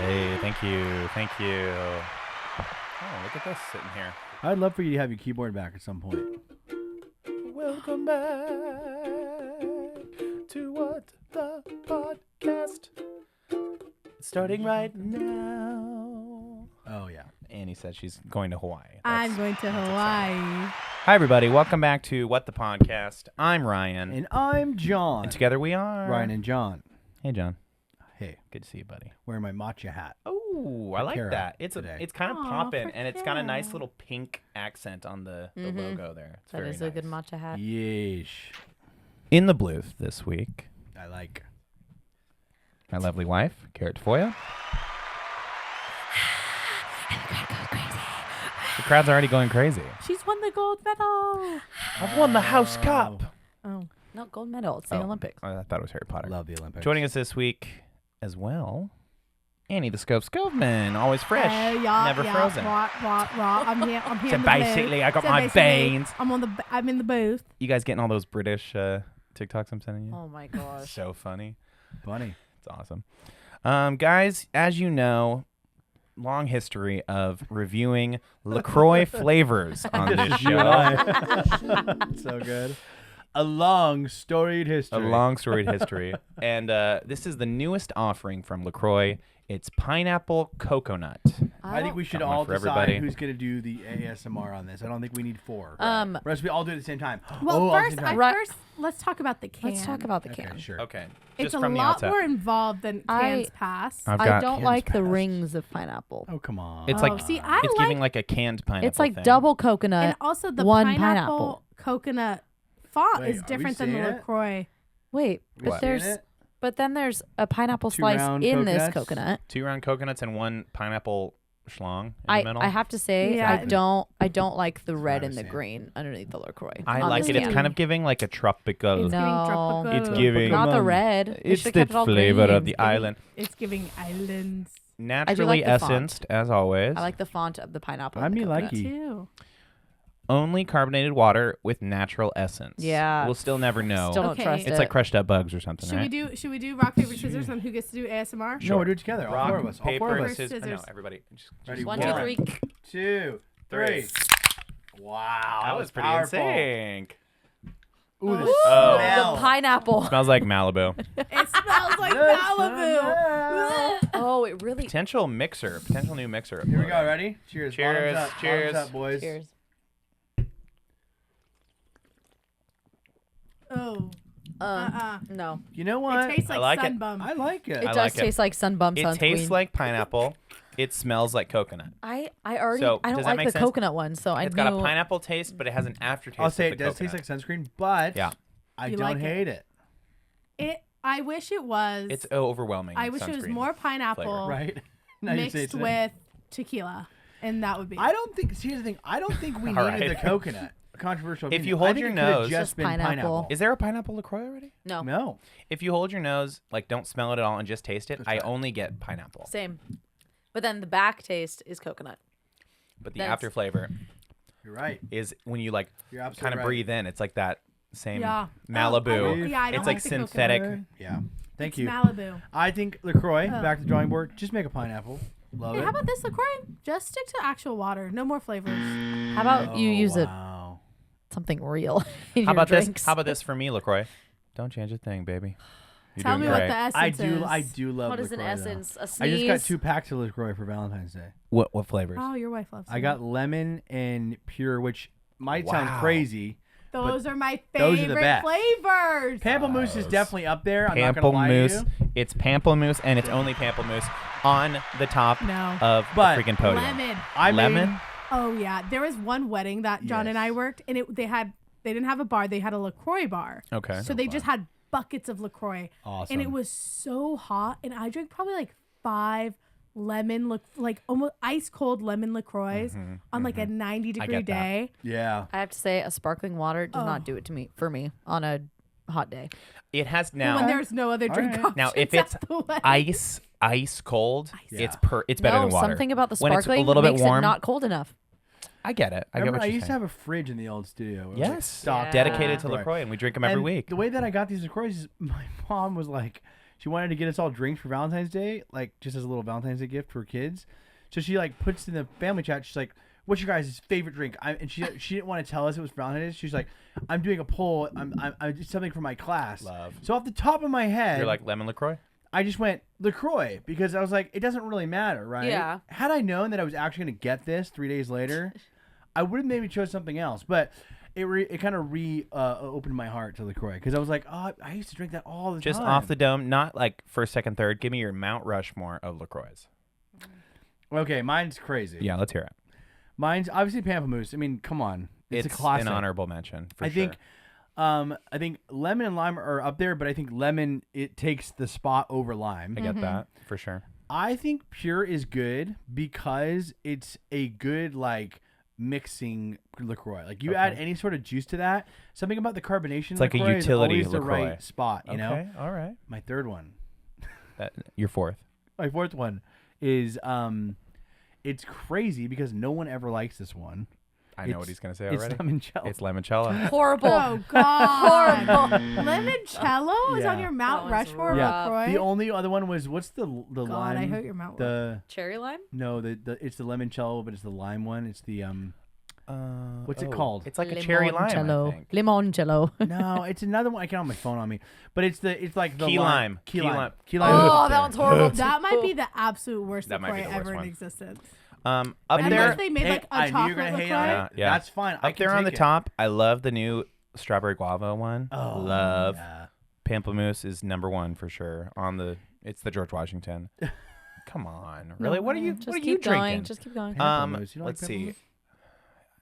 Hey, thank you. Thank you. Oh, look at this sitting here. I'd love for you to have your keyboard back at some point. Welcome back to What the Podcast. Starting right now. Oh, yeah. Annie said she's going to Hawaii. I'm going to Hawaii. Hi, everybody. Welcome back to What the Podcast. I'm Ryan. And I'm John. And together we are... Ryan and John. Hey, John. Hey. Good to see you, buddy. Wearing my matcha hat. Oh, I like Cara that. It's kind of poppin', for and it's got a nice Cara. little pink accent on the logo there. It's That very is nice. a good matcha hat. Yeesh. In the blues this week, I like. my lovely wife, Cara Tafolla. The crowd's already going crazy. She's won the gold medal. I've won the House Cup. Oh, No, gold medal. It's the Olympics. I thought it was Harry Potter. Love the Olympics. Joining us this week as well, Annie the Skovmand, always fresh, never frozen. Right. I'm here. I'm here. So in the basically, booth. I got So my basically, veins. I'm in the booth. You guys getting all those British TikToks I'm sending you? Oh my gosh. So funny. Funny. It's awesome. Guys, as you know, long history of reviewing LaCroix flavors on this show. So good. A long storied A history. long storied history. And this is the newest offering from LaCroix. It's pineapple coconut. I think we should Got one all for decide everybody. who's going to do the ASMR on this. I don't think we need 4. Um, Rest we all do it at the same time. Well, all at the first, same time. Right. let's talk about the can. Let's talk about the Okay, can. sure. Okay. It's Just a from the lot outset. more involved than cans pass. I've I got don't cans like the passed. rings of pineapple. Oh, come on. It's Oh, like see, I it's like, giving like a canned pineapple. It's like thing. double coconut. and also the one pineapple pineapple. coconut font Wait, is are we different than the seeing it? LaCroix. Wait, You but seeing there's it? then there's a pineapple 2 slice round in this coconuts? coconut. 2 round coconuts and 1 pineapple schlong in the middle. I have to say Yeah. I don't like the red and the understand. green underneath the LaCroix. I on like this it. It's can. kind of giving like a tropical. It's No. giving tropical. It's giving- Not the Come on. red. They It's should've the kept it all flavor green. of the island. It's giving islands. Naturally the font. essenced, as always. I like the font of the pineapple. I and the mean, coconut. like you. Too. Only carbonated water with natural essence. Yeah. We'll still never know. Still don't Okay. trust It's it. like crushed up bugs or something, Should right? we do rock paper scissors on who gets to do ASMR? No, we'll do it together. All Rock, 4 of us. All 4 paper, of us. scissors. No, Scissors. everybody. Ready? 1, 2, 3. 2, 3. Wow. That was pretty powerful. insane. Ooh, the Oh. smell. The pineapple. Smells like Malibu. It smells like The Malibu. smell. Oh, it really. Potential new mixer. Here we go. Ready? Cheers. Cheers, Bottoms up. cheers. Bottoms up, boys. Cheers. Oh. No. You know what? It tastes like, like it. Sunbum. I like it. It I does like it. taste like Sunbum It Sunscreen. tastes like pineapple. It smells like coconut. I already So, I does don't that like make the sense? coconut one, so I It's knew got a pineapple taste, but it has an aftertaste. I'll say of it the does taste coconut. like sunscreen, but Yeah. I You don't like it. hate it. I wish it was. It's overwhelming. I wish it was sunscreen more pineapple flavor. Right? Now you say mixed it's with tequila, and that would be. I don't think. Here's the thing. I don't think we All needed right. the coconut. Controversial. If opinion. you I hold think your it could've nose- just Just been pineapple. Is there a pineapple LaCroix already? No. No. If you hold your nose, like don't smell it at all and just taste it, That's I right. only get pineapple. Same. But then the back taste is coconut. But the That's- after flavor You're right. is when you like You're absolutely kind of right. breathe in. It's like that same Yeah. Malibu. Oh, yeah, I don't It's like like the synthetic. coconut. Yeah. Thank It's you. Malibu. I think LaCroix, Oh. back to the drawing board, just make a pineapple. Love Hey, it. how about this LaCroix? Just stick to actual water. No more flavors. How about you use wow. something real in How your about drinks? this? How about this for me, LaCroix? Don't change a thing, baby. You're Tell doing me what great. the essence I is. do love What is an LaCroix, though. essence? A I sneeze? just got 2 packs of LaCroix for Valentine's Day. What flavors? Oh, your wife loves. I got lemon and pure, which might sound Wow. crazy. Those are my those favorite are the best. flavors. Pamplemousse is Gross. definitely up there. I'm not gonna lie to Pamplemousse. you. It's pamplemousse, and it's only pamplemousse on the top No. of But the freaking podium. Lemon. I made- Lemon? Oh yeah, there was one wedding that John and I Yes. worked, and they didn't have a bar, they had a LaCroix bar. Okay. So they just had buckets of LaCroix, Awesome. and it was so hot, and I drank probably like 5 like almost ice cold lemon LaCroix on like a 90-degree get that. day. Yeah. I have to say, a sparkling water does Oh. not do it to me for me on a hot day. It has When now. there's no other drink right. options Now, if it's at the wedding. ice cold, Yeah. it's better no, than water. something about the When it's sparkling a little bit makes warm. it not cold enough. I get it. I get Remember, what I you're used to saying. have a fridge in the old studio. It was, like, Yes. stocked Yeah. Dedicated to LaCroix. LaCroix, and we drink them every And week. The way that I got these LaCroix is my mom was like, she wanted to get us all drinks for Valentine's Day, like just as a little Valentine's Day gift for kids. So she like puts in the family chat. She's like, "What's your guys' favorite drink?" And she didn't want to tell us it was Valentine's Day. She's like, "I'm doing a poll. I did something for my class." Love. So off the top of my head, You're like lemon LaCroix? I just went LaCroix because I was like, it doesn't really matter, right? Yeah. Had I known that I was actually going to get this 3 days later, I would have maybe chose something else. But it kind of opened my heart to LaCroix because I was like, oh, I used to drink that all the Just time. off the dome, not like first, second, third. Give me your Mount Rushmore of LaCroix. Okay, mine's crazy. Yeah, let's hear it. Mine's obviously Pamplemousse. I mean, come on. It's a classic. An honorable mention, for I sure. think lemon and lime are up there, but I think lemon, it takes the spot over lime. I get that, for sure. I think pure is good because it's a good like mixing LaCroix. Like you add any sort of juice to that, something about the carbonation. It's like a LaCroix utility is always LaCroix. the right spot. You know. Okay, all right. My third one. Your fourth. My fourth one is it's crazy because no one ever likes this one. I know what he's going to say It's already. limoncello. It's limoncello. Horrible. Oh God! Horrible. Limoncello is on Yeah. your Mount That one's Rushmore. rough. LaCroix? The only other one was what's the God, lime? I hurt your mouth. The Cherry lime? no, the it's the limoncello, but it's the lime one. It's the what's it called? It's like a cherry lime, I Limoncello. think. Limoncello. No, it's another one. I can't have my phone on me, but it's like the Key lime. Key Key lime. lime. Key lime. Oh, that one's horrible. That might be the absolute worst That might be LaCroix the worst ever one. in existence. Up Unless there, they made like a I knew you were chocolate gonna hate LaCroix. on it. Yeah. That's fine. I up can there on the take it. top, I love the new strawberry guava one. Oh, love. yeah. Pamplemousse is number one for sure. It's the George Washington. Come on, really? What are you? Just What are keep you going. drinking? Just keep going. Pamplemousse. You don't like Let's see. pamplemousse?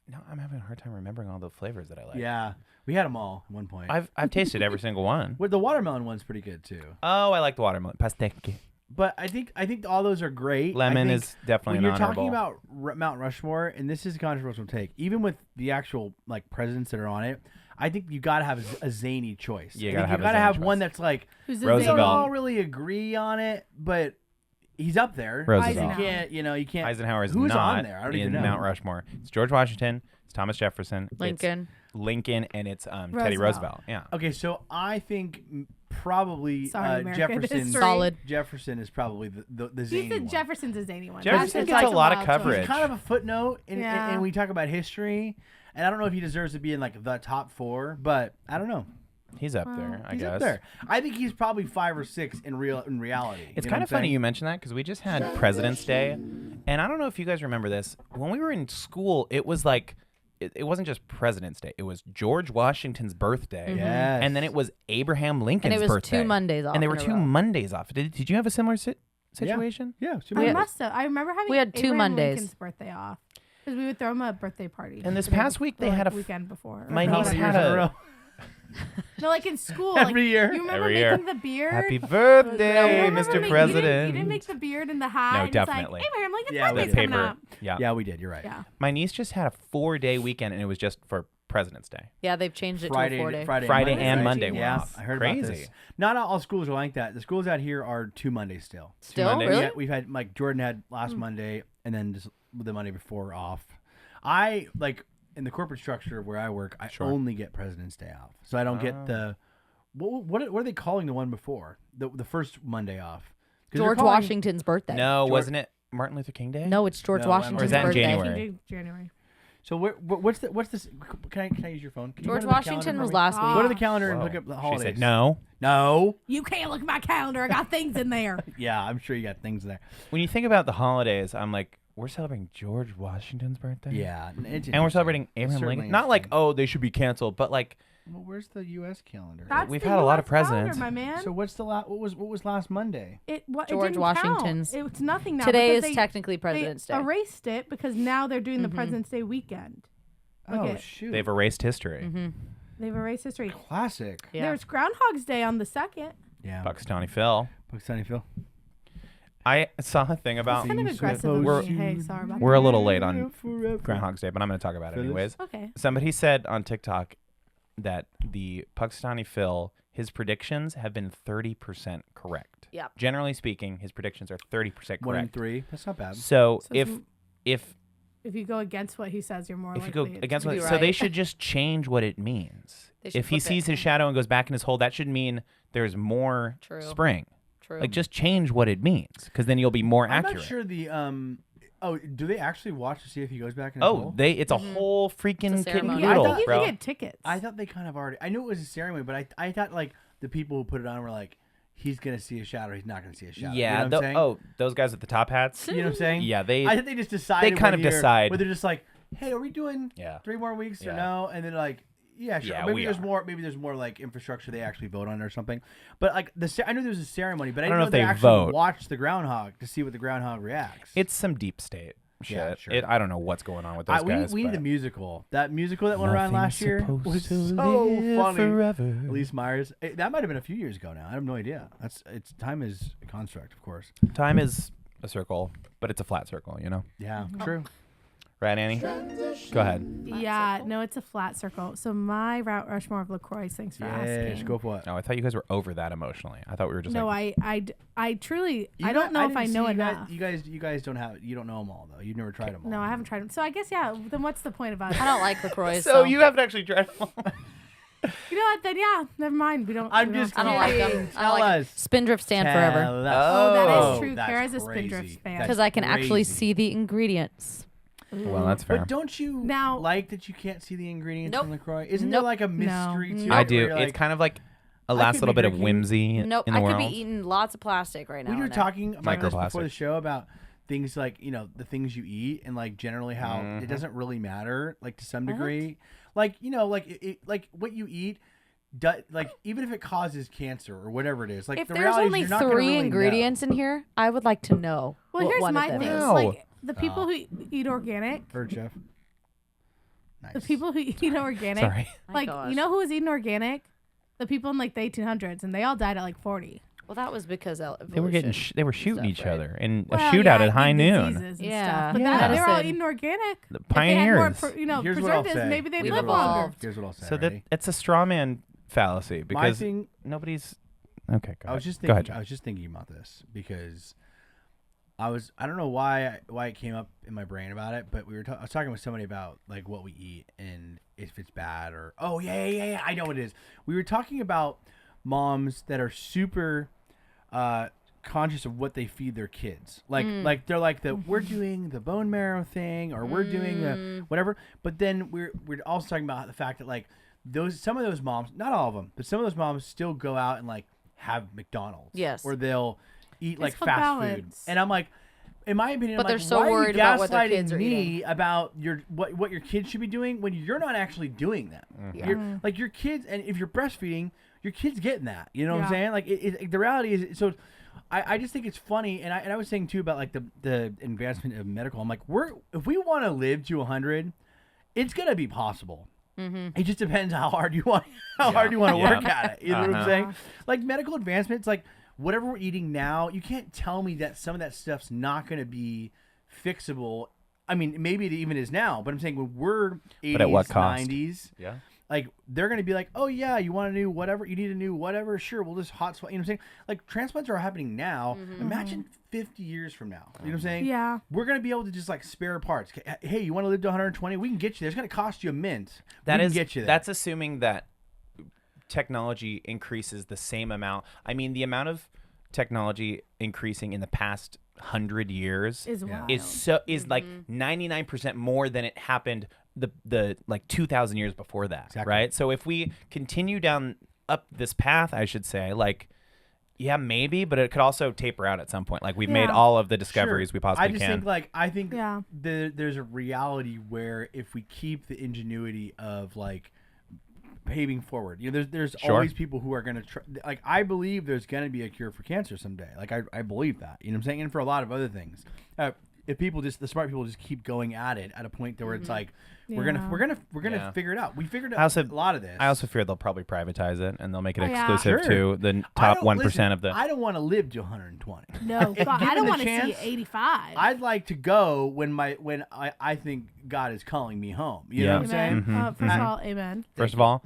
No, I'm having a hard time remembering all the flavors that I like. Yeah, we had them all at one point. I've tasted every single one. Well, the watermelon one's pretty good too. Oh, I like the watermelon pastèque. But I think all those are great. Lemon I think is definitely when an you're talking honorable. about Mount Rushmore, and this is a controversial take, even with the actual like presidents that are on it, I think you gotta have a zany choice. You I gotta think have you a gotta zany have choice. one that's like Who's the we don't Roosevelt. all really agree on it, but he's up there. Roosevelt. You can't, you can't. Eisenhower is Who's not on there? I don't in even know. Mount Rushmore. It's George Washington. It's Thomas Jefferson. it's Lincoln. and it's Teddy Roosevelt. Roosevelt. Yeah. Okay, so I think probably Sorry, American Jefferson. history. Solid. Jefferson is probably the He zany said one. Jefferson's a zany one. Jefferson That's gets a lot of wild choice. coverage. He's kind of a footnote, Yeah. and we talk about history, and I don't know if he deserves to be in like the top 4, but I don't know. He's up there, I He's guess. up there. I think he's probably 5 or 6 in reality. It's You know kind what of funny I'm saying? you mentioned that because we just had President's Day, and I don't know if you guys remember this. When we were in school, it was like it wasn't just President's Day; it was George Washington's birthday, Yes. and then it was Abraham Lincoln's And it was birthday. 2 Mondays off. and they in were a 2 row. Mondays off. Did you have a similar situation? Yeah. I must have. I remember having We had 2 Abraham Mondays. Lincoln's birthday off because we would throw him a birthday party. And this the day past week they or, had like, a weekend before. my or niece whatever. had Years in a- row. No, like in school. Every like, year. You remember Every making year. the beard? Happy You birthday, remember Mr. You President. didn't make the beard and the hat. No, and it's definitely. Like, Abraham Lincoln's Yeah, we birthday's the did. coming paper. up. Yeah. Yeah, we did. You're right. Yeah. My niece just had a 4-day weekend, and it was just for President's Day. Yeah, they've changed it Friday, to a 4-day. Friday and right? Monday were Yeah, off. I heard Crazy. about this. Not all schools are like that. The schools out here are 2 Mondays still. Still? Mondays. Really? Yeah, we've had like Jordan had last Monday, and then just the Monday before off. I like in the corporate structure where I work, I Sure. only get President's Day off, so I don't get the what are they calling the one before the first Monday off? 'Cause they're George calling- Washington's birthday. No, George- wasn't it Martin Luther King Day? No, it's George No, Washington's or is that in birthday. January? January. So what's this? Can I use your phone? Can you George go to the calendar Washington for was me? last week. Go to the calendar and Whoa. look up the She holidays. said no. No. You can't look at my calendar. I got things in there. Yeah, I'm sure you got things there. When you think about the holidays, I'm like, we're celebrating George Washington's birthday. Yeah, And we're celebrating Abraham certainly Lincoln. Not like, interesting. oh, they should be canceled, but like, Well, where's the U.S. calendar? That's We've the had a lot of US calendar, presidents. my man. So what's the what was last Monday? it George didn't Washington's. Count. It's nothing now. Today because is technically President's they Day. erased it because now they're doing the President's Day weekend. Oh Okay. shoot! they've erased history. They've erased history. Classic. Yeah. There's Groundhog's Day on the 2nd. Yeah. Pakistani Phil. Pakistani Phil. I saw a thing about. Kind of aggressive of We're- me. Hey, sorry about We're a that. little late on Groundhog's Day, but I'm going to talk about it Phyllis? anyways. Okay. Somebody said on TikTok that the Pakistani Phil, his predictions have been 30% correct. Yep. Generally speaking, his predictions are 30% 1 in correct. 3. That's not bad. So So if If you go against what he says, you're more if you likely. go it's against gonna what, be so they right. should just change what it means. They should If he flip it. sees his shadow and goes back in his hole, that should mean there's more True. spring. True. Like, just change what it means, because then you'll be more I'm accurate. not sure the Oh, do they actually watch to see if he goes back in his hole? It's a whole freaking kit and ceremony. Yeah, I caboodle, think you bro. can get tickets. I thought they kind of already. I knew it was a ceremony, but I thought like the people who put it on were like, he's gonna see a shadow, he's not gonna see a shadow. Yeah. you know what I'm saying? Those guys with the top hats. You know what I'm saying? Yeah, I think they just decided. kind of one year decide. where they're just like, hey, are we doing Yeah. 3 more weeks or Yeah. no? And then like, yeah, sure. Yeah, maybe we there's are. more. Maybe there's more like infrastructure they actually vote on or something. But like I knew there was a ceremony, but I don't didn't know know if they they actually vote. watch the groundhog to see what the groundhog reacts. It's some deep state shit. Yeah, sure. I don't know what's going on with those guys. we need the but musical. That musical that went around last year Nothing's was supposed to so live funny. forever. Elise Myers. That might have been a few years ago now. I have no idea. Time is a construct, of course. Time is a circle, but it's a flat circle, you know? Yeah, true. Right, Annie? Go ahead. Yeah, no, it's a flat circle. So my Route Rushmore of LaCroix, thanks for asking. Go for what? No, I thought you guys were over that emotionally. I thought we were just No, like... I truly, I don't know if I didn't know see enough. You guys don't know them all though. You've never tried them all. No, I haven't tried them. So I guess, yeah, then what's the point about it? I don't like LaCroix. So you haven't actually tried them all. You know what, then yeah, never mind. We don't. I'm we don't just have I to- don't like kidding. them. I Tell don't like us. Spindrift stand forever. Tell us. Oh, that Oh, is true. that's Kara's a crazy. Spindrift fan. That's Because I can actually crazy. see the ingredients. Well, that's fair. But don't you Now- like that you can't see the ingredients Nope. in LaCroix? Isn't Nope. there like a mystery to it? I do. where you're It's like, kind of like a I last could little be bit of drinking- whimsy Nope. in the I world. could be eating lots of plastic right now. we were and talking about this before Microplastic. the show about things like the things you eat and like generally how it doesn't really matter like to some degree. Like like what you eat. Like even if it causes cancer or whatever it is, like If the there's reality is only you're not gonna 3 really ingredients in here, I would like to know. Well, what here's one my of them thing. is. No. Like the people who eat organic, Heard, Chef. Nice. the people who eat organic, Sorry. My like gosh. you know who was eating organic? The people in like the 1800s, and they all died at like 40. Well, that was because They were getting they were shooting stuff, each right? other in Well, a shootout yeah, at high big noon. diseases and Yeah. stuff. But Yeah. they were all Medicine. eating organic. The If they had more, pioneers. Here's what I'll preservatives, say. maybe they'd We've live longer. evolved. Here's what I'll say. So that ready? it's a straw man fallacy My because thing. nobody's okay. Go I was ahead. just Go thinking. ahead, I John. was just thinking about this because I don't know why it came up in my brain about it, but I was talking with somebody about like what we eat and if it's bad or yeah, I know what it is. We were talking about moms that are super conscious of what they feed their kids. Like they're like we're doing the bone marrow thing or we're doing the whatever. But then we're also talking about the fact that like some of those moms, not all of them, but some of those moms still go out and like have McDonald's. Yes. Or they'll eat like called fast food. balance. And I'm like, in my opinion, But I'm they're like, so why worried are you about what their gaslighting kids are me about what your kids should be doing when you're not actually doing that? You're, like your kids, and if you're breastfeeding, your kid's getting that. You know what I'm Yeah. saying? Like the reality is, so I just think it's funny, and I was saying too about like the advancement of medical. I'm like, if we want to live to 100, it's gonna be possible. It just depends how hard you want to work at it. You know what I'm saying? Like medical advancements, like whatever we're eating now, you can't tell me that some of that stuff's not going to be fixable. I mean, maybe it even is now, but I'm saying when we're 80s, But at what cost? 90s, Yeah. like they're going to be like, oh yeah, you want a new whatever, you need a new whatever, sure, we'll just hot swap. You know what I'm saying? Like transplants are happening now. Imagine 50 years from now. You know what I'm saying? Yeah. We're going to be able to just like spare parts. Hey, you want to live to 120? We can get you there. It's going to cost you a mint. That we is can get you there. that's assuming that technology increases the same amount. I mean, the amount of technology increasing in the past 100 years Is wild. is like 99% more than it happened the like 2,000 years before that, Exactly. right? So if we continue down up this path, I should say, like, yeah, maybe, but it could also taper out at some point. Like we've made Yeah. all of the discoveries Sure. we possibly I just can. think I think Yeah. there's a reality where if we keep the ingenuity of like paving forward, there's Sure. always people who are going to try. Like I believe there's going to be a cure for cancer someday. Like I believe that. You know what I'm saying? And for a lot of other things. If the smart people just keep going at it at a point where it's like we're gonna Yeah. figure it out. We figured out I also- a lot of this. I also fear they'll probably privatize it and they'll make it Oh, yeah. exclusive Sure. to the I top don't- 1% listen, of the. I don't want to live to 120. No, God, I given don't the want to see chance, 85. I'd like to go when I think God is calling me home. You know what I'm saying? Amen. First of all, amen. First of all,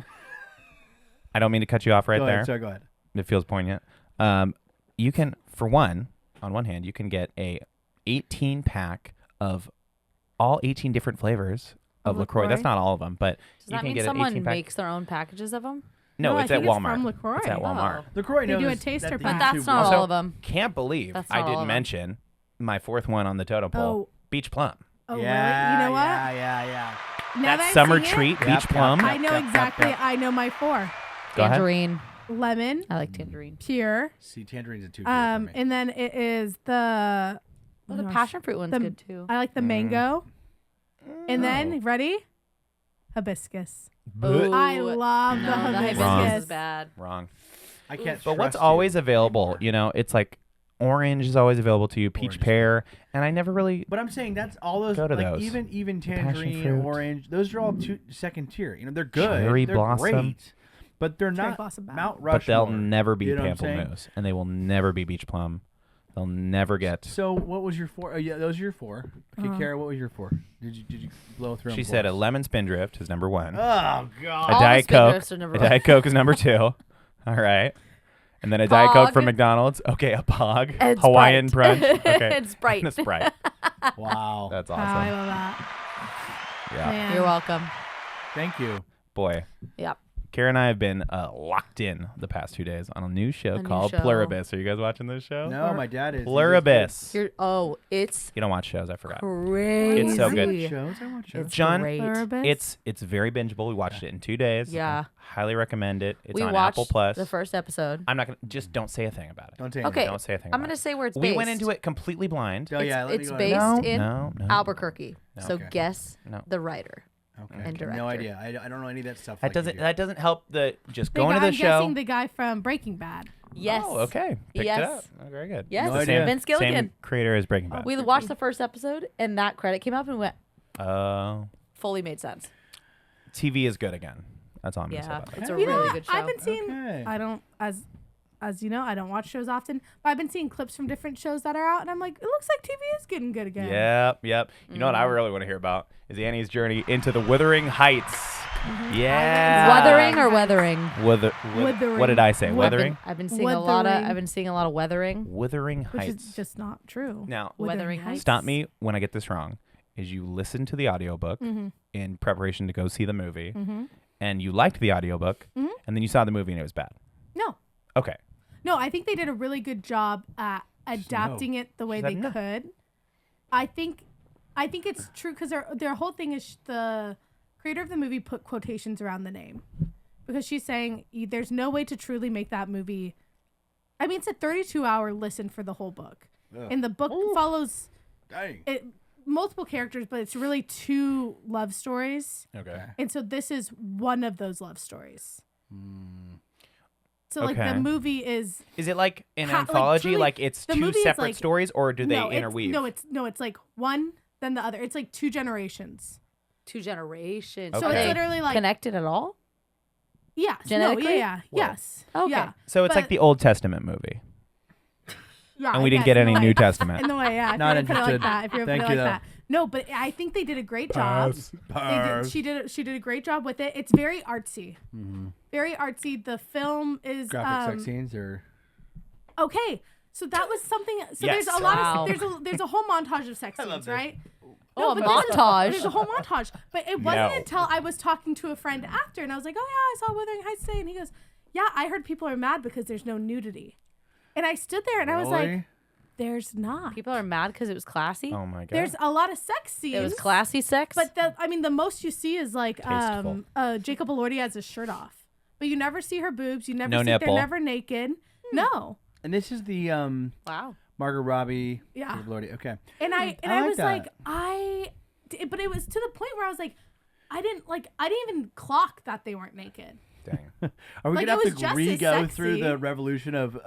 I don't mean to cut you off right Go there. ahead, sorry, go ahead. It feels poignant. You can, on one hand, you can get a 18 pack of all 18 different flavors of LaCroix. That's LaCroix? not all of them, but Does you that can mean get an 18 someone pack. makes their own packages of them? No, it's I at think Walmart. from LaCroix. It's at Walmart. Oh. LaCroix They do knows a taster that the pack. But that's YouTube not world- all of them. Can't believe That's I not all didn't of them. mention my fourth one on the totem pole. Oh. Beach plum. Oh, yeah, really? You know what? Yeah. Now That I've summer seen it, treat, Yep, beach yep, plum. I know Yep, exactly. yep. I know my 4. Go ahead. Tangerine. Lemon, I like tangerine. pure, See, tangerine's a 2 for me. and then it is the. Oh, the gosh, passion fruit one's the- good too. I like the mango, and then ready, hibiscus. Bleh. I love no, the the hibiscus. hibiscus is bad. Wrong. I can't. But what's trust you always available? anymore. You know, it's like orange is always available to you, peach, Orange. pear, and I never really. But I'm saying that's all those. Go to like those. even passion tangerine, fruit. orange. Those are all second tier. You know, they're good. Cherry they're blossom. great, but they're Cherry not blossom bad. Mount Rushmore. But they'll never be You know what I'm saying? pamplemousse, and they will never be beach plum. They'll never get. So what was your 4? Oh yeah, those are your 4. Okay, Uh-huh. Kara, what was your 4? Did you blow through? She them said for a us? lemon spindrift is number 1. Oh All God. a the Diet Coke. spindrifts are number A one. Diet Coke is number 2. All right. And then a Diet Coke from Pog. McDonald's. Okay, a Pog. And Hawaiian Sprite. brunch. Okay. And Sprite. And a Sprite. Wow. That's Oh, I awesome. love that. Yeah. Man. You're welcome. Thank you. Boy. Yep. Kara and I have been locked in the past 2 days on a new show A new called show. Pluribus. Are you guys watching this show? No, my dad is. Pluribus. It's You don't watch shows, I forgot. crazy. It's so I good. watch shows. I watch shows. It's John, great. Pluribus? It's very bingeable. We watched it in 2 days. Yeah. Highly recommend it. It's We on watched Apple Plus. the first episode. I'm not gonna don't say a thing about it. Don't say Okay. Don't say a thing I'm about going to say where it's it. based. We went into it completely blind. Oh yeah, let me It's go based ahead. in no. Albuquerque. No. So Okay. guess No. the writer. Okay. and director. No idea. I don't know any of that stuff. That like you doesn't do. that doesn't help the just The going to guy- the I'm show. guessing the guy from Breaking Bad. Yes. Oh, okay. Picked Yes. it up. Oh, very good. Yes. No The idea. same, Vince Gilligan. Same creator as Breaking Bad. We watched the first episode and that credit came up and went Oh, fully made sense. TV is good again. That's all I'm gonna say Yeah. about that. It's a You know really what? good show. I've been seeing. Okay. I don't as you know, I don't watch shows often, but I've been seeing clips from different shows that are out, and I'm like, it looks like TV is getting good again. Yep. You know what I really want to hear about is Annie's journey into the Wuthering Heights. Yeah. Wuthering or weathering? Wuthering. What did I say? I've been- Wuthering. I've been seeing a lot of Wuthering. I've been seeing a lot of weathering. Wuthering Which Heights. is just not true. Now, Wuthering Heights. stop me when I get this wrong. Is you listen to the audiobook in preparation to go see the movie, and you liked the audiobook, and then you saw the movie and it was bad. No. Okay. No, I think they did a really good job at adapting it the way She said they no. could. I think it's true because their whole thing is the creator of the movie put quotations around the name because she's saying there's no way to truly make that movie. I mean, it's a 32-hour listen for the whole book, and the book follows Dang. multiple characters, but it's really 2 love stories, Okay. and so this is one of those love stories. So like Okay. the movie is. Is it like an Like, anthology? truly, Like it's the 2 movie is separate like- stories, or do they No, interweave? It's like one, then the other. It's like 2 generations. 2 generations. Okay. So Are it's they literally like connected at all? yes, genetically? no, yeah, Whoa. yes, Okay. yeah, So it's like but- the Old Testament movie, yeah. and we didn't yes, get in any a New way. Testament. In the way, yeah. If Not you put it like interested. that, if you Thank put it you, like though. that. No, but I think they did a great job. Bars. She did a great job with it. It's very artsy. Very artsy. The film is Graphic sex scenes or okay. So that was something. So Yes. there's a lot Wow. of there's a whole montage of sex scenes, this. right? Oh, a but there's montage. There's a whole montage. But it wasn't No. until I was talking to a friend after, and I was like, "Oh yeah, I saw Wuthering Heights today," and he goes, "Yeah, I heard people are mad because there's no nudity," and I stood there and I was like, Really? "There's not. People are mad because it was classy. Oh my god. There's a lot of sex scenes. It was classy sex. But the most you see is like Tasteful. Jacob Elordi has his shirt off, but you never see her boobs. You never No see nipple. they're never naked. No. And this is the wow. Margot Robbie. Yeah. Jacob Elordi. Okay. And I I like was that. like but it was to the point where I was like I didn't even clock that they weren't naked. Dang. Are we Like, gonna it have was to just re-go as through sexy. the revolution of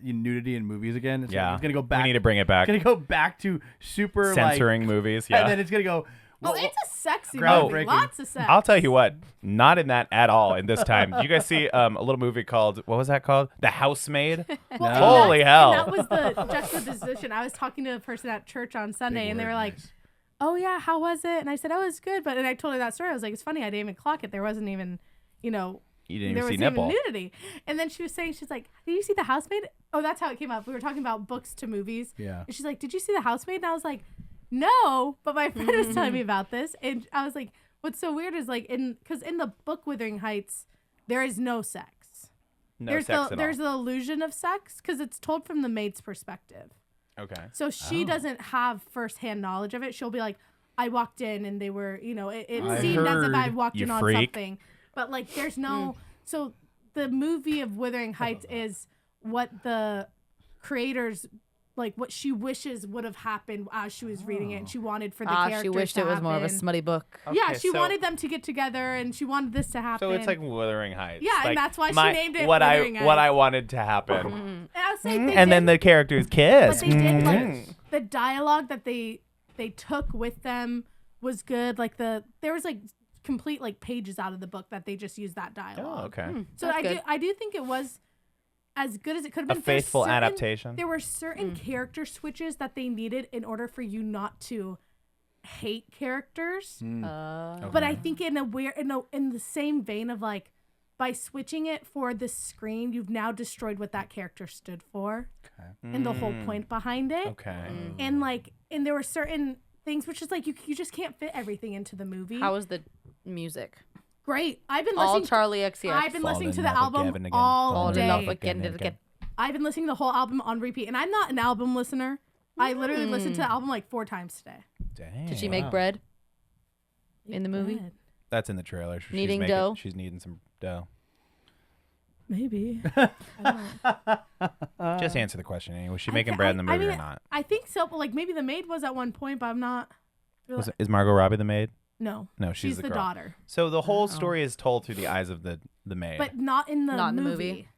nudity in movies again? It's Yeah. It's gonna go back. We need to bring it back. It's gonna go back to super Censoring movies. Like, Yeah. and then it's gonna go. Oh, well, it's a sexy groundbreaking. movie. Lots of sex. I'll tell you what, not in that at all in this time. Did you guys see a little movie called, what was that called? The Housemaid? Well, and Holy that's- hell. And that was the juxtaposition. I was talking to a person at church on Sunday, big and they word, were like, nice. "Oh yeah, how was it?" And I said, "Oh, it's good." But and I told her that story. I was like, "It's funny. I didn't even clock it. There wasn't even, You didn't there even see wasn't nipple. even nudity." And then she was saying, she's like, "Did you see The Housemaid?" Oh, that's how it came up. We were talking about books to movies. Yeah. And she's like, "Did you see The Housemaid?" And I was like, "No," but my friend was telling me about this, and I was like, "What's so weird is like because in the book Wuthering Heights, there is no sex. No there's sex the at there's all. the illusion of sex because it's told from the maid's perspective. Okay. So she Oh. doesn't have firsthand knowledge of it. She'll be like, I walked in and they were, it I seemed as if I heard, walked you in on freak. something. But like, there's no. So the movie of Wuthering Heights is what the creators, like what she wishes would have happened as she was reading it. And she wanted for the characters She wished to it was more of a happen. smutty book. Yeah, Okay, she so- wanted them to get together and she wanted this to happen. So it's like Wuthering Heights. Yeah, and Like, that's why she named it what Wuthering what I Heights. wanted to happen. And I was saying they And then did- the characters kiss. But they did like Mm. the dialogue that they took with them was good. Like there was like complete like pages out of the book that they just used that dialogue. Oh, okay. So That's good. I do think it was as good as it could have A been. There's faithful certain- adaptation. There were certain character switches that they needed in order for you not to hate characters. But I think in the same vein of like by switching it for the screen, you've now destroyed what that character stood for and the whole point behind it. Okay. And like, and there were certain things which is like you just can't fit everything into the movie. How was the music? Great! I've been All listening. Charlie XCX. I've been listening to Falling the in love album again and again. all Falling in love day. again and again. I've been listening to the whole album on repeat, and I'm not an album listener. I literally listened to the album like 4 times today. Dang. Did she make bread in the movie? Good. That's in the trailer. She's Kneading making- dough? She's needing some dough. Maybe. Just answer the question anyway. Was she I making ca- bread in the I movie mean, or not? I think so, but like maybe the maid was at one point, but I'm not. Is Margot Robbie the maid? No. No, she's the the girl. daughter, So the whole story is told through the eyes of the maid. but not in the Not in the movie. movie.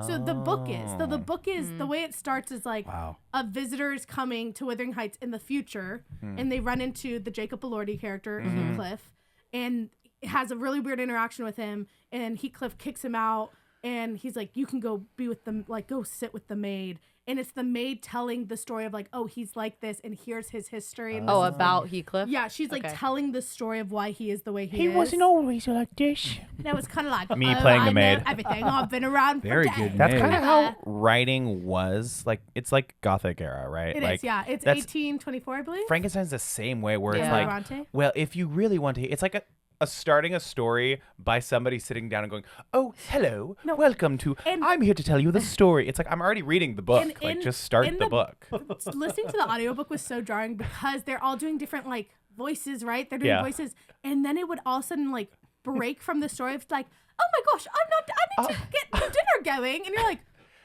So the book is. So the Oh. book is the way it starts is like Wow. a visitor is coming to Wuthering Heights in the future, and they run into the Jacob Elordi character, Heathcliff, and has a really weird interaction with him, and Heathcliff kicks him out, and he's like, "You can go be with them, like go sit with the maid." And it's the maid telling the story of like, "Oh, he's like this, and here's his history." And Oh, this is about Heathcliff? yeah, she's like Okay. telling the story of why he is the way he is. always like this. That was kind of like Me "Oh, playing the I know maid." everything. I've been around Very for good days." That's maid. kind of how writing was. Like it's like Gothic era, right? It like, is, yeah. It's that's- 1824, I believe. Frankenstein's the same way, where it's Yeah. like, Bronte. well, if you really want to, it's like a starting a story by somebody sitting down and going, "Oh, hello, No. welcome to. And- I'm here to tell you the story." It's like I'm already reading the book. And Like in- just start in the the- book. Listening to the audiobook was so jarring because they're all doing different like voices, right? They're doing Yeah. voices, and then it would all of a sudden like break from the story. It's like, "Oh my gosh, I need to get the dinner going," and you're like,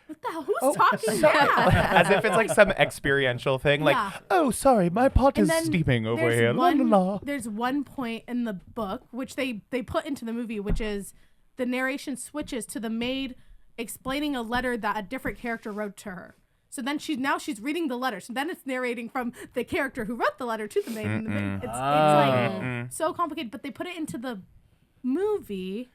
"What the hell? Who's talking now?" As if it's like some experiential thing. Like, Yeah. "Oh, sorry, my pot And is then steeping over there's here." La, One, la, la. There's one point in the book which they put into the movie, which is the narration switches to the maid explaining a letter that a different character wrote to her. So then she's reading the letter. So then it's narrating from the character who wrote the letter to the maid. And the maid. It's like so complicated, but they put it into the movie.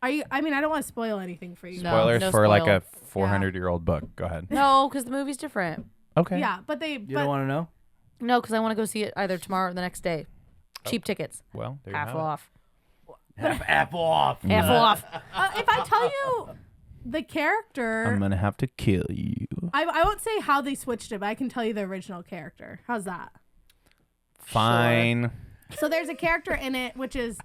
I mean, I don't want to spoil anything for you. No. Spoilers for like spoil. a 400-year-old book. Go ahead. No, because the movie's different. Okay. Yeah, but You don't want to know? No, because I want to go see it either tomorrow or the next day. Cheap tickets. Well, there you Half have it. off. Apple off. Half off. if I tell you the character, I'm gonna have to kill you. I won't say how they switched it, but I can tell you the original character. How's that? Fine. So there's a character in it which is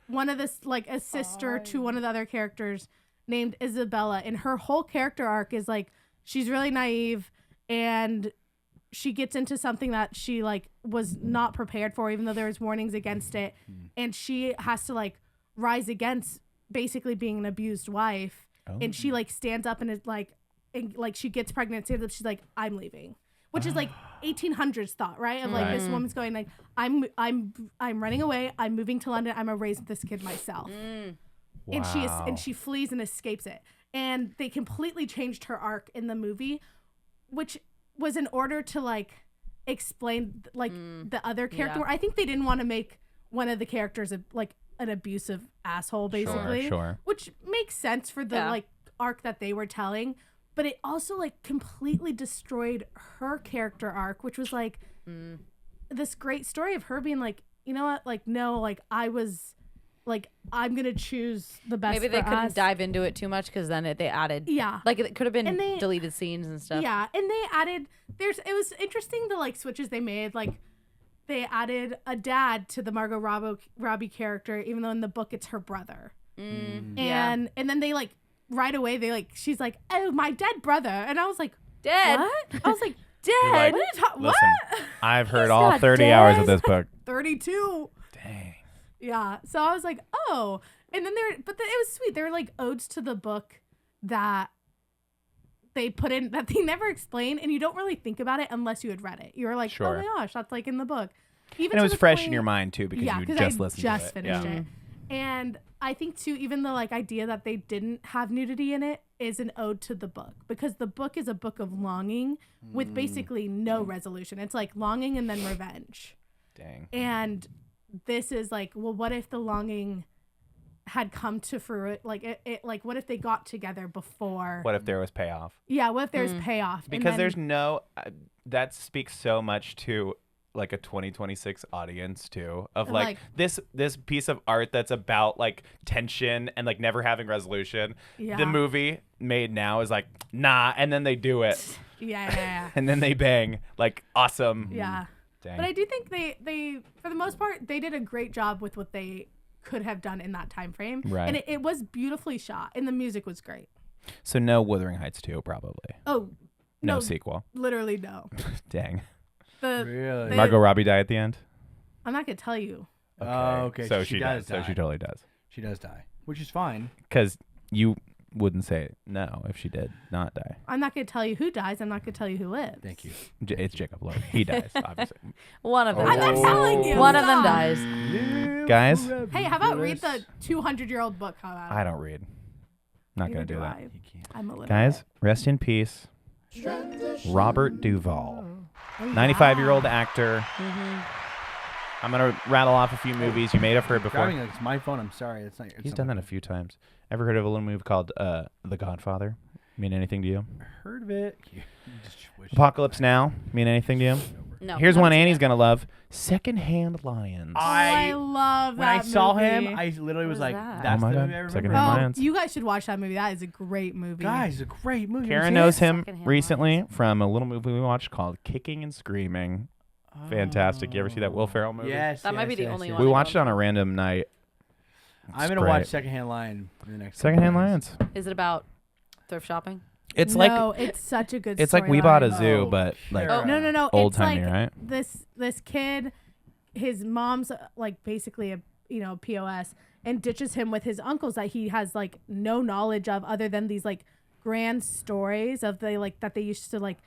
one of this like a sister to one of the other characters named Isabella, and her whole character arc is like she's really naive and she gets into something that she like was not prepared for, even though there was warnings against it, and she has to like rise against basically being an abused wife, and she like stands up and is like, and like she gets pregnant, stands up, she's like, "I'm leaving," which is like 1800s thought, right? Of like this woman's going like, I'm running away, I'm moving to London, I'm gonna raise this kid myself. And she flees and escapes it. And they completely changed her arc in the movie, which was in order to like explain like the other character. Yeah. I think they didn't want to make one of the characters like an abusive asshole, basically. Sure. Which makes sense for the Yeah. like arc that they were telling. But it also like completely destroyed her character arc, which was like this great story of her being like, you know what, like no, like I was like I'm gonna choose the best. Maybe they for couldn't us. dive into it too much because then they added. Yeah. Like it could have been And they- deleted scenes and stuff. Yeah, and they added it was interesting the like switches they made. Like they added a dad to the Margot Robbie character, even though in the book it's her brother. Yeah. And then they like right away she's like, oh, my dead brother, and I was like, Dead. what? I was like, Dead. what are you talking? Listen, What? I've heard He's all not 30 hours of dead. this book. 32. Dang. Yeah. So I was like, oh, and then it was sweet. There were like odes to the book that they put in that they never explain, and you don't really think about it unless you had read it. You were like, Sure. oh my gosh, that's like in the book. Even And it to was the fresh point- in your mind too because yeah, you because just I listened just to it. finished Yeah. it. And I think too, even the like idea that they didn't have nudity in it is an ode to the book, because the book is a book of longing with basically no resolution. It's like longing and then revenge. Dang. And this is like, well, what if the longing had come to fruit? Like it like, what if they got together before? What if there was payoff? Yeah, what if there's payoff? And Because then- there's no that speaks so much to like a 2026 audience too, of like this piece of art that's about like tension and like never having resolution. Yeah. The movie made now is like, nah, and then they do it. yeah. And then they bang. Like, awesome. Yeah. Dang. But I do think they for the most part they did a great job with what they could have done in that time frame. Right. And it was beautifully shot, and the music was great. So no Wuthering Heights 2 probably. Oh, No no, sequel. literally no. Dang. Really? They- Margot Robbie die at the end? I'm not gonna tell you. Oh, okay. So she does. die. So she totally does. She does die, which is fine. Because you wouldn't say no if she did not die. I'm not gonna tell you who dies. I'm not gonna tell you who lives. Thank you. It's Jacob Loeb. He dies, obviously. One of them. I'm not telling you. One of them Stop. dies. Guys? Hey, how about read the 200-year-old book? How about I don't read. Not Neither going to do that. I. I'm a little Guys, rest in peace. Robert Duvall. 95-year-old actor. I'm going to rattle off a few movies. You may have heard before. Driving like it's my phone. I'm sorry. It's not. He's done that a few times. Ever heard of a little movie called The Godfather? Mean anything to you? Heard of it. You just wish- Apocalypse Now? Mean anything to you? No. Here's haven't one seen Annie's it. going to love. Secondhand Lions. I love when that I saw movie. him, I literally was What is like, that? "That's Oh my the God. movie I remember." Secondhand Oh, Lions. you guys should watch that movie. That is a great movie. Guys, it's a great movie. Karen You knows ever seen him Secondhand recently Lions. from a little movie we watched called Kicking and Screaming. it? Fantastic. You ever see that Will Ferrell Oh, movie? Yes. That might be yes, the yes, only yes. one. We watched it on a random night. I'm It's gonna great. watch Secondhand Lion in the next. Secondhand couple days. Lions. Is it about thrift shopping? It's no, like it's such a good. it's like We Bought a storyline. Zoo, Oh, but like Kara. No. old It's timey, like right? this kid, his mom's like basically a POS, and ditches him with his uncles that he has like no knowledge of other than these like grand stories of that they used to like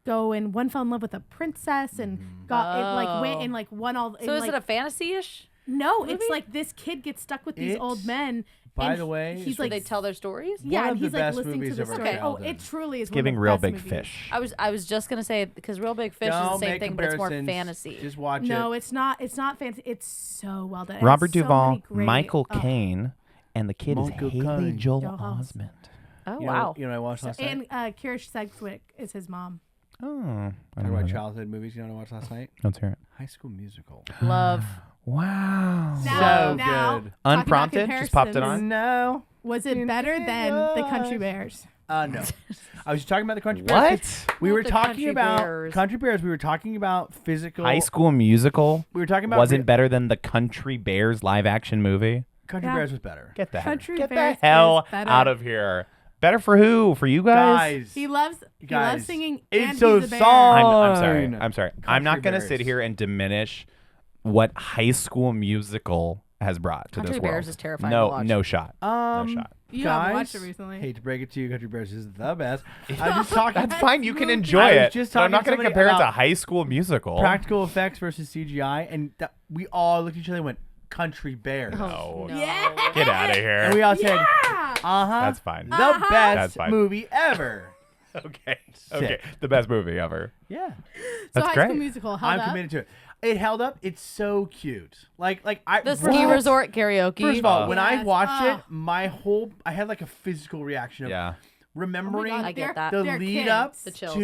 go and one fell in love with a princess and got it like went and like won all. So is it a fantasy-ish? No, it's like this kid gets stuck with these old It's- men. By and the way, he's Where like they tell their stories? yeah, one and of the he's like best listening to movies the of our story. Oh, childhood. it truly is. It's one giving of the real best big movies. fish. I was just gonna say because Real Big Fish Don't is the same make thing, but it's more comparisons. fantasy. Just watch No, it. it's not. It's not fancy. It's so well done. It Robert has so Duvall, many great- Michael oh. Caine, and the kid Michael is Haley Caine. Joel Joel Osment. Oh You wow. know, you know what I watched last night? And Kira Sedgwick is his mom. Oh, I Talk don't know about that. childhood movies. You know what I watched last night? Let's hear it. High School Musical. Love. Wow. Now, So now, good. Unprompted, just popped it comparisons. on. No. Was it better than the Country Bears? No. I was talking about the Country Bears. What? We Not were the talking Country about Bears. Country Bears. We were talking about physical. High School Musical We were talking about wasn't better than the Country Bears live action movie. Country Yeah. Bears was better. Get that. Country Get Bears the hell is better. out of here. Better for who? For you guys? Guys. He loves Guys, singing. it's and so he's a bear. I'm sorry. Fine. I'm sorry. I'm Country not going to Bears. sit here and diminish what High School Musical has brought to Country this Bears world. is terrifying No, to watch. no shot. No No shot. You guys, haven't watched it recently. Hate to break it to you, Country Bears is the best. I'm just talking That's fine. You can movie. enjoy I was it. just But I'm not talking going to to compare it to somebody High School Musical. practical effects versus CGI, and we all looked at each other and went, Country Bears. No. No. Yeah. Get out of here. And we all said, Yeah. uh-huh. That's fine. The Uh-huh. best That's fine. movie ever. Okay. Okay. The best movie ever. Yeah. So That's High great. School Musical. Held I'm up. committed to it. It held up. It's so cute. Like I The first ski of all- resort karaoke. First of all, when I Yes. watched it, Oh. I had like a physical reaction of Yeah. remembering I get that. the they're lead kids. up The chills.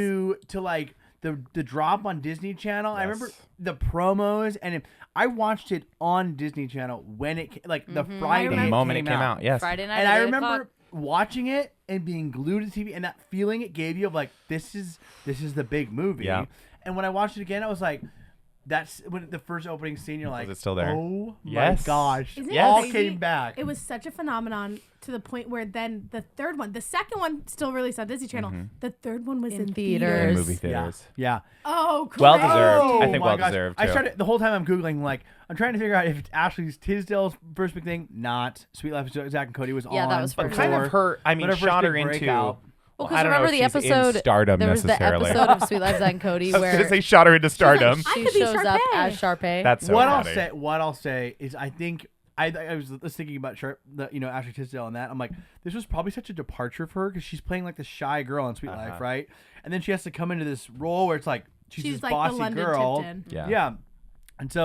to like the drop on Disney Channel. I remember Yes. the promos, and I watched it on Disney Channel when it like the Friday The I moment it came out. Yes. Friday night. And at I 8 remember o'clock. watching it and being glued to the TV, and that feeling it gave you of like this is the big movie. Yeah. And when I watched it again, I was like, that's when the first opening scene, you're like, it still there? Oh Yes. my gosh. Isn't Yes. it All crazy? came back. It was such a phenomenon to the point where then the third one, the second one still released on Disney Channel. The third one was in In theaters. In theaters. movie Yeah. theaters. Oh, Well crazy. deserved. Oh I think my well gosh. deserved, I too. started the whole time I'm Googling, like, I'm trying to figure out if it's Ashley Tisdale's first big thing. Not Sweet Life of Zack and Cody was Yeah, on. that was But for kind of sure. her, I mean, But her shot first her big into. breakout. Well, I because don't know remember if the she's in episode? stardom There was the necessarily. episode of Sweet Life Zack and Cody I was where gonna say shot her into stardom. I could be shows up Sharpay. as Sharpay. That's so what funny. I'll say is I think I was thinking about Ashley Tisdale and that. I'm like, this was probably such a departure for her because she's playing like the shy girl in Sweet Life, right? And then she has to come into this role where it's like she's this like the bossy London girl. Tipton. Yeah. And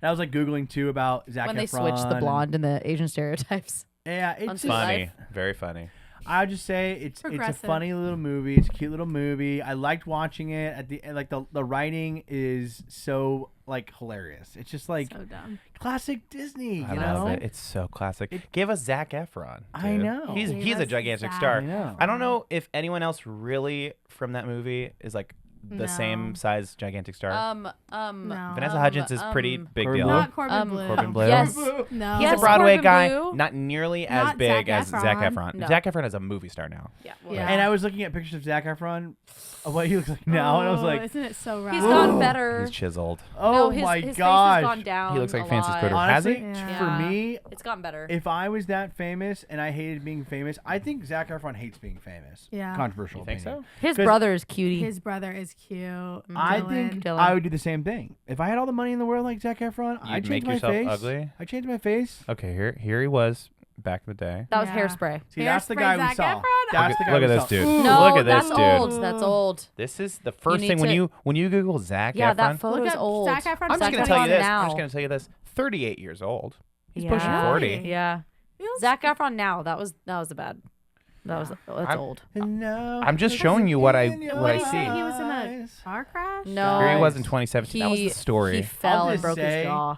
I was like Googling too about Zac when Efron. they switched the and- blonde and the Asian stereotypes. Yeah, on it's Sweet just, Funny. Life. Very funny. I would just say it's a Progressive. funny little movie. It's a cute little movie. I liked watching it. At the like the writing is so like hilarious. It's just like So dumb. classic Disney. I You love know? it. It's so classic. Give us Zac Efron. I dude. know. He's Give a us gigantic Zac. star. I know. I don't know if anyone else really from that movie is like the No. same size gigantic star. No. Vanessa Hudgens is pretty big Corbin deal. Bleu? Not Corbin Bleu. Corbin Bleu? Yes. No. He's Yes, a Broadway Corbin guy, Bleu. not nearly as Not big Zac as Zac Efron. Efron. No. Zac Efron is a movie star now. Yeah. Yeah. And I was looking at pictures of Zac Efron, of what he looks like now, and I was Oh, like, isn't it so rough? He's gotten better. He's chiseled. oh no, his, my his gosh. face has gone down. He looks like a Francis lot. Critter. Has Honestly, he? Yeah. for me, It's gotten better. if I was that famous and I hated being famous, I think Zac Efron hates being famous. Yeah. Controversial You think opinion. so? His 'Cause brother is cutie. His brother is cute. I Dylan. think Dylan. I would do the same thing. If I had all the money in the world like Zac Efron, I'd make change my yourself face. ugly? I'd change my face. Okay, here he was back in the day. that was Yeah. hairspray. See, that's the Hairspray guy we Zac saw. Efron? That's the guy Look we at this saw. dude. No, Look at this that's dude. old. That's old. This is the first need thing to- when you Google Zac Yeah, Efron. that photo's Look at old. Zac Efron. I'm just Zac gonna tell you Efron this. now. I'm just gonna tell you this. 38 years old. He's Yeah. pushing 40. Yeah. He looks- Zac Efron now. That was a bad. That's I'm- old. No, I'm just it showing you wasn't what I in your what I He see. said he was in a eyes. car crash. No. Here he was in Guys, 2017. That was the story. He fell and just broke say- his jaw.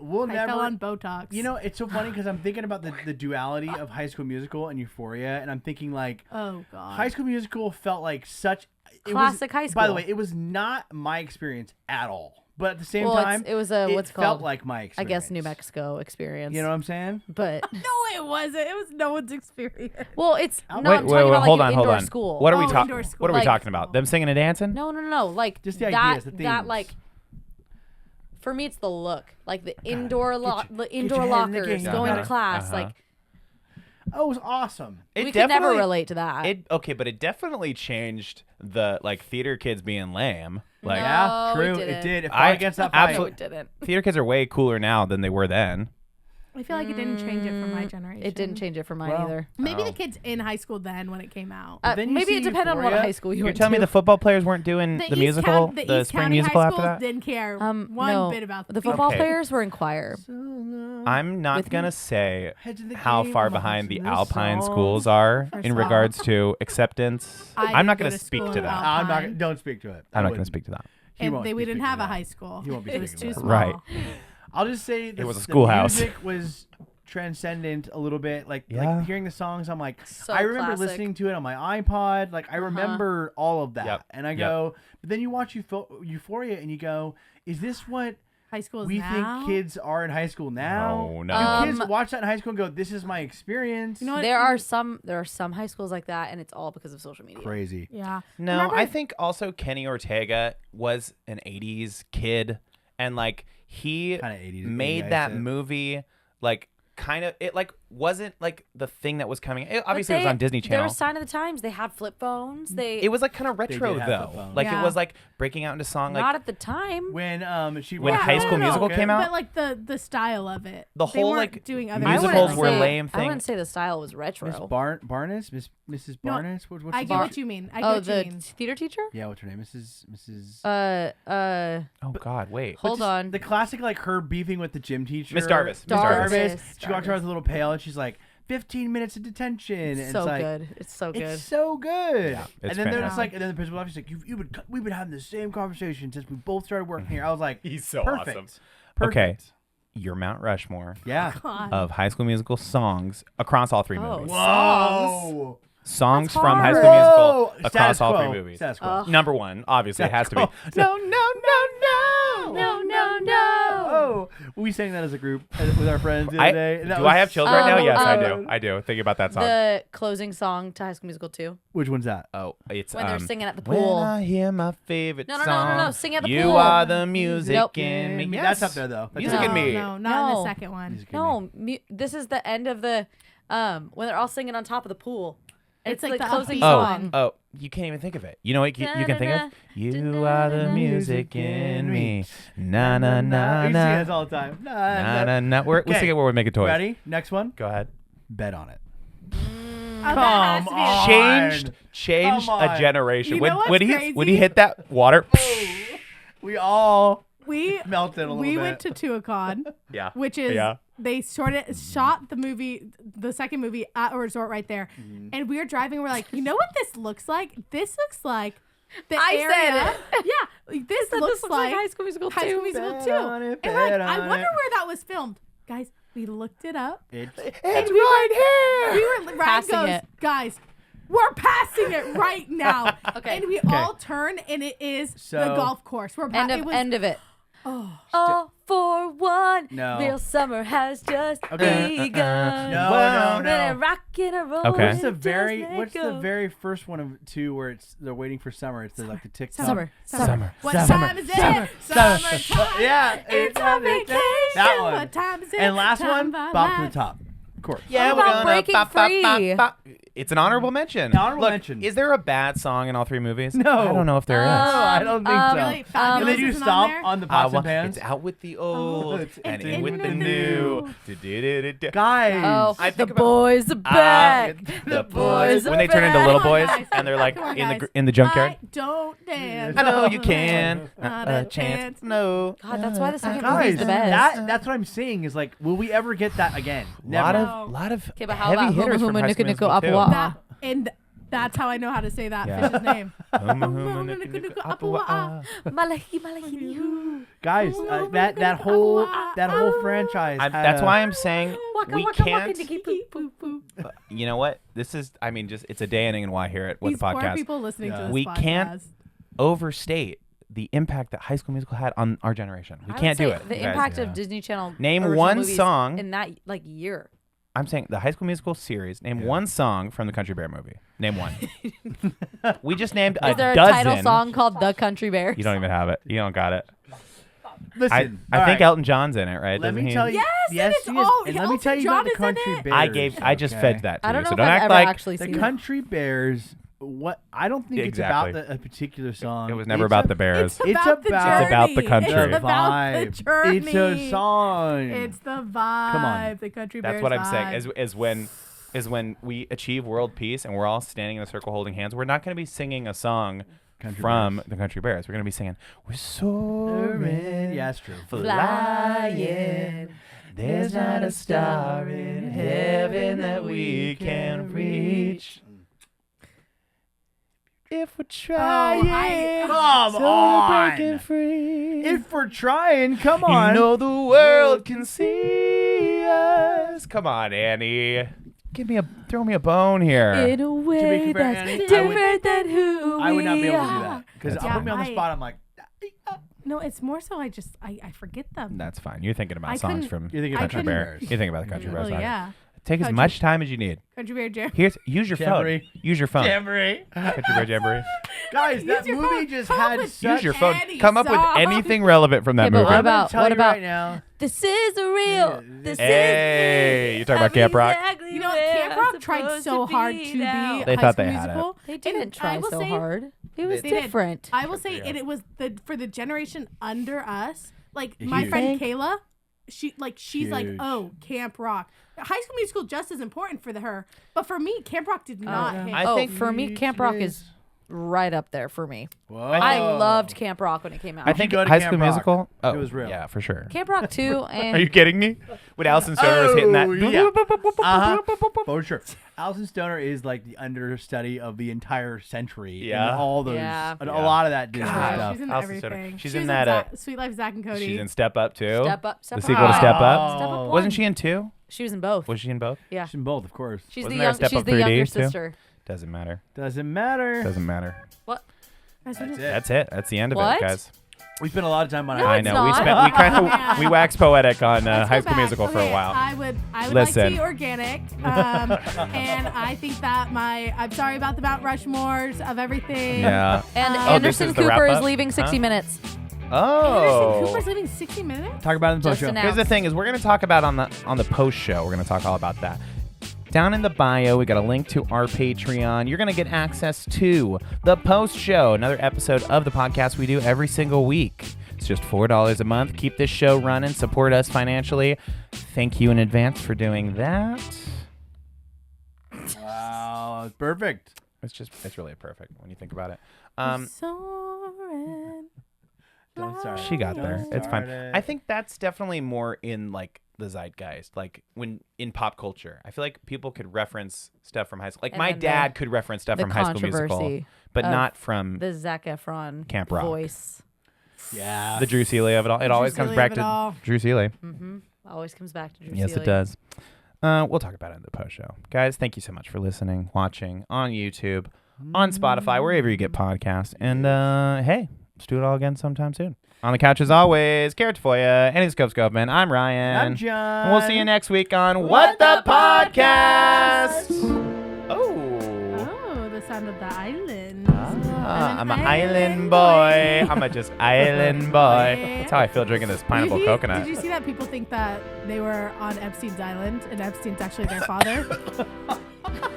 We'll I never. fell on Botox. You know, it's so funny because I'm thinking about the duality of High School Musical and Euphoria, and I'm thinking like Oh God. High School Musical felt like such it Classic was, high By the school. way, it was not my experience at all, but at the same Well, time, it was a it what's it felt called? like my I experience. guess New Mexico experience. You know what I'm saying? But No, it wasn't. It was no one's experience. well, it's no. Wait, I'm talking about hold like on, an hold indoor on. school. What are we Oh, talking? indoor school. What are we Like- talking about? Them singing and dancing? No. Like Just the that. ideas, the that themes. like. For me, it's the look, like the indoor the your indoor head in the lockers, game. going to Uh-huh. class. Uh-huh. Like Oh, it was awesome. It we could never definitely- relate to that. Okay, but it definitely changed the like theater kids being lame. Like No, Yeah, it true. didn't. It did. It I fought against that fight. no, absolutely- it didn't. theater kids are way cooler now than they were then. I feel like it didn't change it for my generation. It didn't change it for mine Well, either. Maybe Oh. the kids in high school then when it came out. then you Maybe see it depended on what Euphoria. high school you You're went telling me to. the football players weren't doing the East musical, County- the East spring County musical high after schools that? didn't care no, one bit about the football Okay. players were in choir. I'm not With gonna me. say Heads in the how game, far I'm behind the watching the Alpine song. schools are First in of all, regards to acceptance. I I'm not didn't go gonna to speak school to in that. I'm not. Alpine. Don't speak to it. I'm I not gonna wouldn't. speak to that. He And won't we be didn't speaking have to a that. high school. He won't be It was speaking too to small. that. Right. I'll just say was a the schoolhouse. music was transcendent a little bit. Like Yeah. hearing the songs, I'm like, So I remember classic. listening to it on my iPod. Like I remember all of that, Yep. and I Yep. go. But then you watch Euphoria, and you go, is this what High school is we now. think kids are in high school now? No. Do kids watch that in high school and go, this is my experience? You know what? There are some high schools like that, and it's all because of social media. Crazy. Yeah. No, Remember- I think also Kenny Ortega was an 80s kid and like he Kinda 80s, made 80s, that I'd say. movie like kind of it like wasn't like the thing that was coming. It, But obviously it was on Disney They Channel. were sign of the times. They had flip phones. It was like kind of retro did have though. flip phones. Like Yeah. it was like breaking out into song like not at the time. When she When went High out- School Musical came out? But like the style of it. The They whole, weren't like, doing other musicals musicals were lame I thing. wouldn't say the style was retro. Miss Barnes, Mrs. No, Barnes. What's I her get name? what you mean. I get Oh, what you the mean. theater teacher? Yeah, what's her name? Mrs. Oh God, wait. Hold just on. The classic, like her beefing with the gym teacher. Miss Darvis. Darvis. She walks around with a little pail and she's like, 15 minutes of detention. And It's so it's like, good. It's so good. It's so good. Yeah, and it's then they're just fantastic. like, and then the principal office is like, we've been having the same conversation since we both started working here. I was like, He's so perfect. awesome. Perfect. Okay. Your Mount Rushmore Yeah. God. of High School Musical songs across all three Oh, movies. Whoa. Songs That's from High hard. School Musical Whoa. across Status all quo. three movies. Status quo. Number one, obviously, it has to be. quo. No, no, no, no. Oh, we sang that as a group with our friends the other day. Do I have children now? Yes, I do. I do. Think about that song. The closing song to High School Musical 2. Which one's that? Oh, it's When they're singing at the When pool. I hear my favorite No, song. sing at the you pool. are the music Nope. in me. That's Yes. up there though. That's Music up in there. me. No, not in No. the second one. Music in me. No, this is the end of the when they're all singing on top of the pool. It's like the the closing upbeat song. one. Oh, you can't even think of it. You know what you can think of? You are the music in me. Na na na We sing na. this all the time. Na na na. We'll Okay. sing it where we're making toys. Ready? Next one. Go ahead. Bet on it. Oh, that has to be on. Changed Come a on. generation. You know what's when he crazy? hit that water. We all We melted a little we bit. went to Tuacahn, Yeah. which is Yeah. they sort of shot the second movie at a resort right there, Mm-hmm. and we were driving. We're like, you know what this looks like? This looks like the I area. said it. Yeah, this looks like High School Musical 2. High School Musical Bet 2. on it, And we're like, bet I on wonder it. where that was filmed, guys. We looked it up. It's It's right here. We were Ryan Passing goes, it. guys. We're passing it right now. Okay. And we all turn, and it is the So- golf course. We're End of it. Oh, All for one. No. Real summer has just Okay. begun. No. Let it rock and roll. Okay. What's the Just very let what's the go. very first one of two where they're waiting for summer? It's like the TikTok. Summer. What Summer. time is it? Summer. Summertime. Yeah, It's a vacation. That one. What time is it? And last Time one, for Bop to life. the Top. Of course. Yeah, What we're about gonna Breaking bop, bop, bop, Free? bop. It's an honorable mention. Honorable Look, mention. Is there a bad song in all three movies? No. I don't know if there is. No, I don't think so. Really? And Fabulous they do isn't on stomp there? on the pots Well, and pans. it's out with the old it's and in in with with the the new. new. Du-du-du-du-du. Guys. Oh, I the think about- boys are back. The boys when are they turn into back. little Come on, boys guys. and they're like Come on, in guys. the junkyard. I don't dance. I know you can. Not A a chance. chance. No. God, that's why the second Guys, movie's the best. that's what I'm saying is like, will we ever get that again? Lot Never. of lot of Okay, but how heavy about hitters Huma from Huma High School Nuku Nuku Musical too. Apua? That, and that's how I know how to say that Yeah. fish's name. Huma Huma Nuku Nuku Apua. Malahi, malahi, you. Guys, that whole franchise. That's why I'm saying Waka, we waka, can't. waka, dicky, poop, poop, poop. You know what? This is. I mean, just it's a day ending and why hear it with These the poor podcast. people listening to Yeah. this We podcast. can't overstate the impact that High School Musical had on our generation. We I would can't do say it. The you guys. impact of Disney Channel. Name original one movies song. in that year. I'm saying the High School Musical series. Name one song from the Country Bear movie. Name one. We just named a Is there a dozen. title song called The Country Bears? You don't even have it. You don't got it. Listen, I all think right, Elton John's in it, right? Let Doesn't me he? tell you. Yes, it is. he is. Oh, And let me Elton tell you John about the is in Country it. Bears. I just okay? fed that to I don't you. know So if don't I've act ever like actually The seen it. Country Bears. What I don't think Exactly. it's about a particular song. it was never It's about a- the Bears. It's about the about- journey. It's about the country. It's about the Vibe. journey. It's a song. It's the vibe. Come on. The country That's bears what I'm vibe. saying. Is when we achieve world peace and we're all standing in a circle holding hands. We're not going to be singing a song Country from Bears. the Country Bears. We're going to be singing, "We're soaring, Yeah, that's true. flying. There's not a star in heaven that we can reach. If we're trying, Come so we're breaking on. free. If we're trying, come on. You know the world can see us. Come on, Annie. Throw me a bone here. In a way fair, that's Annie, different than who I would not be able to do are. that because That's I'll put me on the fine. spot. I'm like, No, it's more so I forget them. That's fine. You're thinking about I songs couldn't- from You're thinking I Country couldn't- Bear. Bears. You're thinking about the Country Bears. Well, song. yeah. Take as Country- much time as you need. Country Bear Jam. Use your Jamboree. phone. Use your phone. Jamboree. Country Bear Jamboree. Guys, that Use your movie phone. just Come up had with- such. Use your phone. Any Come up with song. anything relevant from that Okay, but movie. what I'm about- gonna tell what you about- right now? This is the real. This Hey, is you talking about Camp Rock? exactly You know, where Camp I'm Rock tried supposed so hard be to be now. They High thought School they had it. Musical. They And didn't I try will so say, hard. It was They did. different. I will say, and it was for the generation under us. Like my Huge. friend Kayla, she's like, Huge. oh, Camp Rock. High School Musical just as important for her, but for me, Camp Rock did not hit. I think for me, Camp Rock is right up there for me. Whoa. I loved Camp Rock when it came out. I think go to High Camp School Rock. Musical. Oh, It was real. Yeah, for sure. Camp Rock 2 and Are you kidding me? When Alison Stoner was hitting that. Oh, yeah. For sure. Alison Stoner is like the understudy of the entire century. Yeah. And all those. Yeah. And Yeah. a lot of that Disney God. stuff. She's in Alison Stoner. everything. She's She in was that, Sweet Life, Zach and Cody. She's in Step Up too. Step Up. The sequel to Up. Step Up. Step Up 1. Wasn't she in 2? She was in both. Was she in both? Yeah. She's in both, of course. She's Wasn't the there a young. Step She's Up the 3D younger too? sister. Doesn't matter. Doesn't matter. Doesn't matter. What? That's That's what it. That's it. That's the end of What? it, guys. We spent a lot of time on No, I it's know. not. We waxed poetic on Let's High go School back. Musical for a Okay, while. I would like Listen. to be organic, and I think that I'm sorry about the Mount Rushmores of everything. Yeah. And Oh, this Anderson is the Cooper is wrap-up? leaving 60 Huh? minutes. Oh. Anderson Cooper's leaving 60 Minutes. Talk about it in the post Just show. announced. Here's the thing: is we're gonna talk about on the post show. We're gonna talk all about that. Down in the bio, we got a link to our Patreon. You're gonna get access to the post show, another episode of the podcast we do every single week. It's just $4 a month. Keep this show running. Support us financially. Thank you in advance for doing that. Wow, that's perfect. It's really perfect when you think about it. Soaring. Don't start. She got there. Don't It's fine. start it. I think that's definitely more in like the zeitgeist, like when in pop culture. I feel like people could reference stuff from high school. Like And my then dad could reference stuff the from High School Musical, controversy but of not from The Zac Efron Camp Rock. voice. Yeah. the Drew Seeley of it all. It Drew always comes Seeley back of it to all. Drew Seeley. Mm-hmm. Always comes back to Drew Yes, Seeley. it does. We'll talk about it in the post show. Guys, thank you so much for listening, watching on YouTube, on Spotify, wherever you get podcasts. And hey, let's do it all again sometime soon. On the couch as always, Cara Tafolla, and Skovmand. I'm Ryan. I'm John. And we'll see you next week on What the Podcast. Oh. Oh, the sound of the island. I'm an island boy. I'm a just island boy. That's how I feel drinking this pineapple coconut. Did you see that people think that they were on Epstein's island and Epstein's actually their father?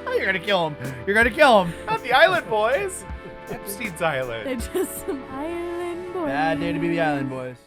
You're gonna kill him. You're gonna kill him. Not the island boys. Epstein's Island. They're just some island boys. Bad day to be the island boys.